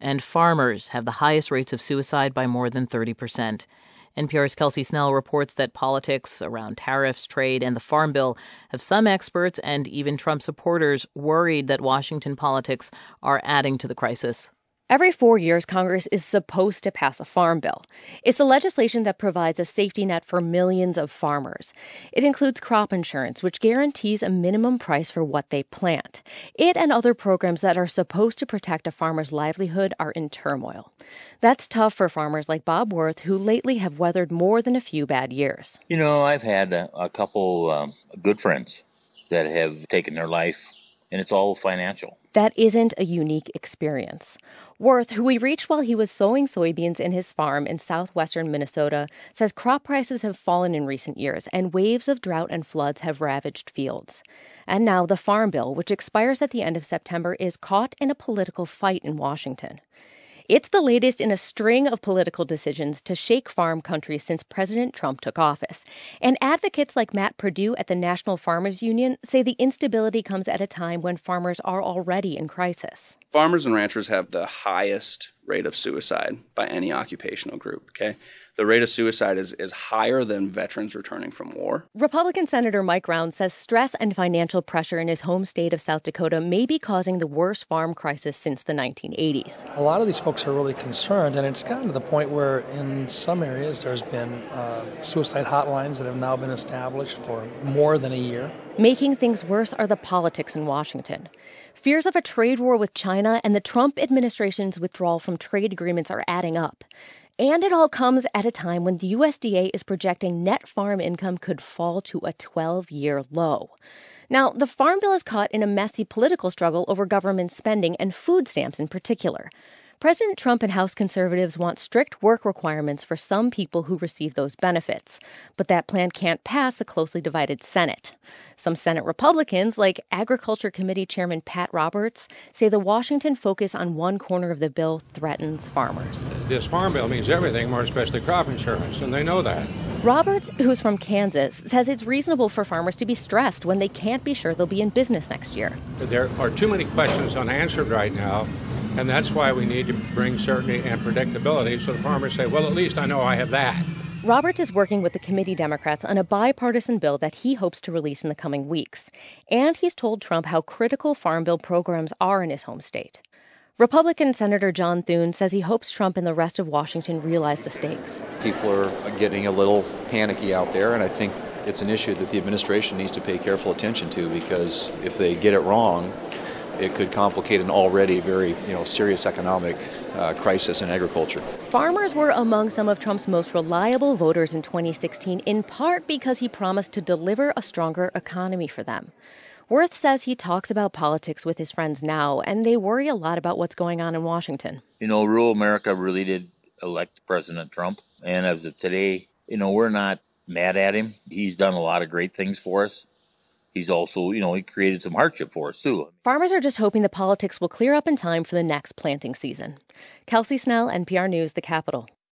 and farmers have the highest rates of suicide by more than 30%. NPR's Kelsey Snell reports that politics around tariffs, trade, and the Farm Bill have some experts and even Trump supporters worried that Washington politics are adding to the crisis. Every 4 years, Congress is supposed to pass a farm bill. It's the legislation that provides a safety net for millions of farmers. It includes crop insurance, which guarantees a minimum price for what they plant. It and other programs that are supposed to protect a farmer's livelihood are in turmoil. That's tough for farmers like Bob Worth, who lately have weathered more than a few bad years. You know, I've had a couple good friends that have taken their life, and it's all financial. That isn't a unique experience. Worth, who we reached while he was sowing soybeans in his farm in southwestern Minnesota, says crop prices have fallen in recent years and waves of drought and floods have ravaged fields. And now the Farm Bill, which expires at the end of September, is caught in a political fight in Washington. It's the latest in a string of political decisions to shake farm country since President Trump took office. And advocates like Matt Perdue at the National Farmers Union say the instability comes at a time when farmers are already in crisis. Farmers and ranchers have the highest rate of suicide by any occupational group, okay? The rate of suicide is higher than veterans returning from war. Republican Senator Mike Rounds says stress and financial pressure in his home state of South Dakota may be causing the worst farm crisis since the 1980s. A lot of these folks are really concerned, and it's gotten to the point where in some areas there's been suicide hotlines that have now been established for more than a year. Making things worse are the politics in Washington. Fears of a trade war with China and the Trump administration's withdrawal from trade agreements are adding up. And it all comes at a time when the USDA is projecting net farm income could fall to a 12-year low. Now, the Farm Bill is caught in a messy political struggle over government spending and food stamps in particular. President Trump and House conservatives want strict work requirements for some people who receive those benefits, but that plan can't pass the closely divided Senate. Some Senate Republicans, like Agriculture Committee Chairman Pat Roberts, say the Washington focus on one corner of the bill threatens farmers. This Farm Bill means everything, more especially crop insurance, and they know that. Roberts, who's from Kansas, says it's reasonable for farmers to be stressed when they can't be sure they'll be in business next year. There are too many questions unanswered right now, and that's why we need to bring certainty and predictability so the farmers say, well, at least I know I have that. Roberts is working with the committee Democrats on a bipartisan bill that he hopes to release in the coming weeks. And he's told Trump how critical Farm Bill programs are in his home state. Republican Senator John Thune says he hopes Trump and the rest of Washington realize the stakes. People are getting a little panicky out there, and I think it's an issue that the administration needs to pay careful attention to, because if they get it wrong, it could complicate an already very serious economic crisis in agriculture. Farmers were among some of Trump's most reliable voters in 2016, in part because he promised to deliver a stronger economy for them. Worth says he talks about politics with his friends now, and they worry a lot about what's going on in Washington. Rural America really did elect President Trump. And as of today, we're not mad at him. He's done a lot of great things for us. He's also, he created some hardship for us, too. Farmers are just hoping the politics will clear up in time for the next planting season. Kelsey Snell, NPR News, the Capitol.